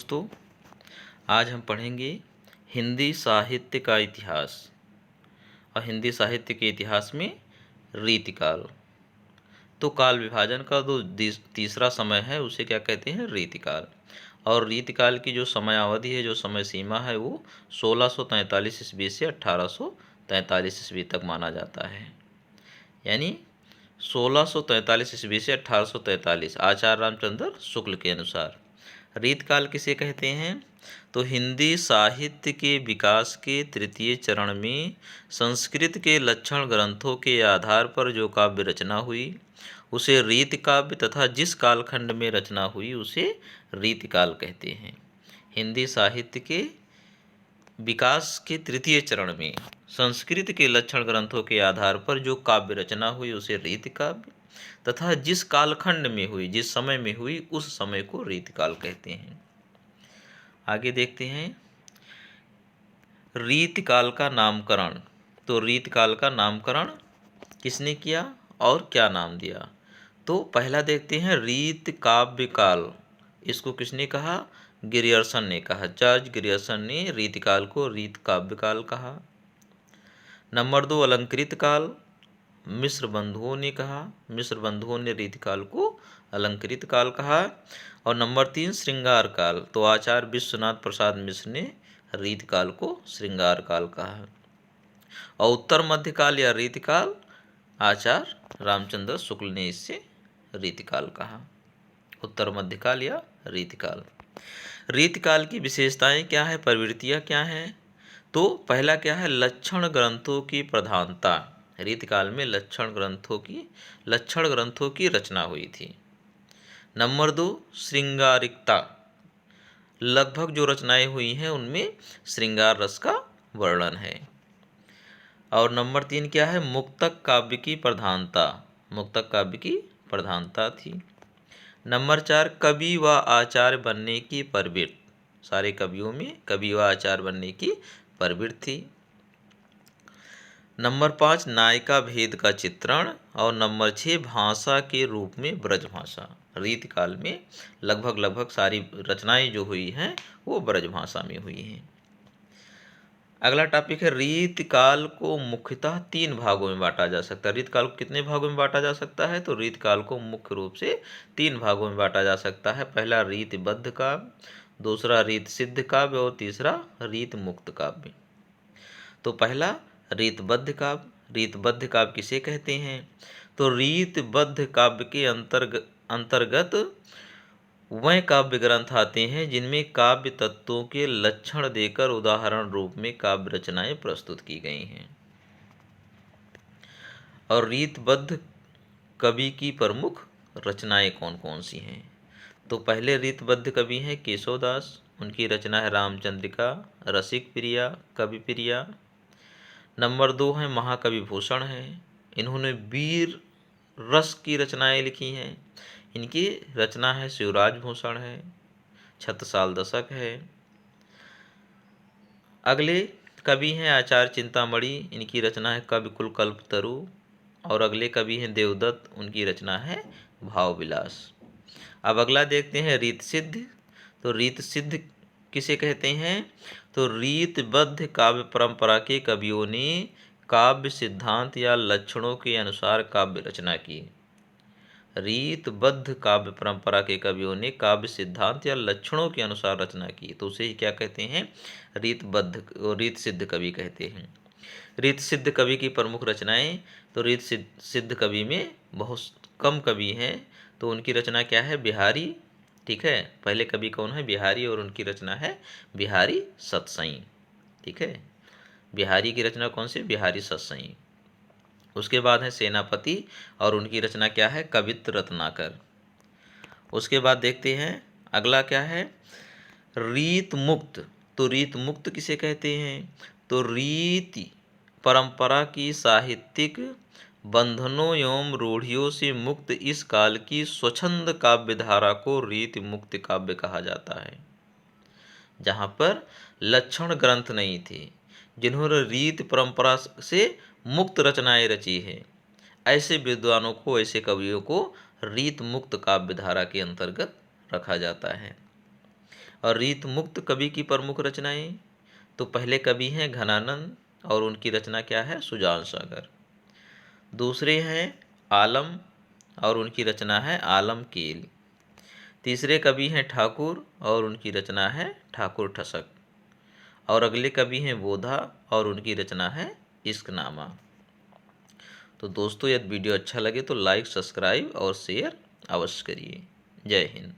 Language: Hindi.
दोस्तों, आज हम पढ़ेंगे हिंदी साहित्य का इतिहास। और हिंदी साहित्य के इतिहास में रीतिकाल। तो काल विभाजन का जो तीसरा समय है उसे क्या कहते हैं? रीतिकाल। और रीतिकाल की जो समयावधि है, जो समय सीमा है, वो 1643 ईस्वी से 1843 ईस्वी तक माना जाता है। यानी 1643 ईस्वी से 1843 आचार्य रामचंद्र शुक्ल के अनुसार। रीतकाल किसे कहते हैं? तो हिंदी साहित्य के विकास के तृतीय चरण में संस्कृत के लक्षण ग्रंथों के आधार पर जो काव्य रचना हुई उसे रीतकाव्य, तथा जिस कालखंड में रचना हुई उसे रीतिकाल कहते हैं। हिंदी साहित्य के विकास के तृतीय चरण में संस्कृत के लक्षण ग्रंथों के आधार पर जो काव्य रचना हुई उसे रीतिकाव्य, तथा जिस कालखंड में हुई, जिस समय में हुई, उस समय को रीतिकाल कहते हैं। आगे देखते हैं रीतिकाल का नामकरण। तो रीतिकाल का नामकरण किसने किया और क्या नाम दिया? तो पहला देखते हैं रीत काव्य काल। इसको किसने कहा? ग्रियर्सन ने कहा। जॉर्ज ग्रियर्सन ने रीतिकाल को रीत काव्य काल कहा। नंबर 2 अलंकृत काल। मिश्र बंधुओं ने कहा। मिश्र बंधुओं ने रीतिकाल को अलंकृत काल कहा। और नंबर 3 श्रृंगार काल। तो आचार्य विश्वनाथ प्रसाद मिश्र ने रीतिकाल को श्रृंगार काल कहा। और उत्तर मध्यकाल या रीतिकाल आचार्य रामचंद्र शुक्ल ने इससे रीतिकाल कहा। उत्तर मध्यकाल या रीतिकाल। रीतिकाल की विशेषताएं क्या है, प्रवृत्तियां क्या हैं? तो पहला क्या है? लक्षण ग्रंथों की प्रधानता। रीतिकाल में लक्षण ग्रंथों की रचना हुई थी। नंबर 2 श्रृंगारिकता। लगभग जो रचनाएं हुई हैं उनमें श्रृंगार रस का वर्णन है। और नंबर 3 क्या है? मुक्तक काव्य की प्रधानता। मुक्तक काव्य की प्रधानता थी। नंबर 4 कवि व आचार्य बनने की प्रवृत्ति। सारे कवियों में कवि व आचार्य बनने की प्रवृत्ति थी। नंबर 5 नायिका भेद का चित्रण। और नंबर 6 भाषा के रूप में ब्रज भाषा। रीतिकाल में लगभग सारी रचनाएं जो हुई हैं वो ब्रज भाषा में हुई हैं। अगला टॉपिक है रीतिकाल को मुख्यतः 3 भागों में बांटा जा सकता है। रीतिकाल को कितने भागों में बांटा जा सकता है? तो रीतिकाल को मुख्य रूप से 3 भागों में बांटा जा सकता है। पहला रीतिबद्ध काव्य, दूसरा रीत सिद्ध काव्य और तीसरा रीत मुक्त काव्य। तो पहला रीतबद्ध काव्य। रीतबद्ध काव्य किसे कहते हैं? तो रीतबद्ध काव्य के अंतर्गत वह काव्य ग्रंथ आते हैं जिनमें काव्य तत्वों के लक्षण देकर उदाहरण रूप में काव्य रचनाएं प्रस्तुत की गई हैं। और रीतबद्ध कवि की प्रमुख रचनाएं कौन कौन सी हैं? तो पहले रीतबद्ध कवि हैं केशवदास। उनकी रचना है रामचंद्रिका, रसिक प्रिया, कवि प्रिया। नंबर 2 है महाकवि भूषण हैं। इन्होंने वीर रस की रचनाएं लिखी हैं। इनकी रचना है शिवराज भूषण है, छत्रसाल दशक है। अगले कवि हैं आचार्य चिंतामणि। इनकी रचना है कविकुल कल्पतरु। और अगले कवि हैं देवदत्त। उनकी रचना है भाव विलास। अब अगला देखते हैं रीत सिद्ध। तो रीत सिद्ध किसे कहते हैं? तो रीतबद्ध काव्य परंपरा के कवियों ने काव्य सिद्धांत या लक्षणों के अनुसार काव्य रचना की। रीतबद्ध काव्य परंपरा के कवियों ने काव्य सिद्धांत या लक्षणों के अनुसार रचना की, तो उसे ही क्या कहते हैं? रीतबद्ध, रीत सिद्ध कवि कहते हैं। रीत सिद्ध कवि की प्रमुख रचनाएं। तो रीत सिद्ध कवि में बहुत कम कवि हैं। तो उनकी रचना क्या है? बिहारी। ठीक है, पहले कवि कौन है? बिहारी। और उनकी रचना है बिहारी सतसई। ठीक है, बिहारी की रचना कौन सी? बिहारी सतसई। उसके बाद है सेनापति। और उनकी रचना क्या है? कवित्त रत्नाकर। उसके बाद देखते हैं अगला क्या है? रीत मुक्त। तो रीत मुक्त किसे कहते हैं? तो रीति परंपरा की साहित्यिक बंधनों एवं रूढ़ियों से मुक्त इस काल की स्वच्छंद काव्य धारा को रीति मुक्त काव्य कहा जाता है, जहाँ पर लक्षण ग्रंथ नहीं थे, जिन्होंने रीत परंपरा से मुक्त रचनाएं रची हैं, ऐसे विद्वानों को, ऐसे कवियों को रीत मुक्त काव्य धारा के अंतर्गत रखा जाता है। और रीत मुक्त कवि की प्रमुख रचनाएं, तो पहले कवि हैं घनानंद और उनकी रचना क्या है, सुजान सागर। दूसरे हैं आलम और उनकी रचना है आलम कील। तीसरे कवि हैं ठाकुर और उनकी रचना है ठाकुर ठसक। और अगले कवि हैं बोधा और उनकी रचना है इश्कनामा। तो दोस्तों, यदि वीडियो अच्छा लगे तो लाइक, सब्सक्राइब और शेयर अवश्य करिए। जय हिंद।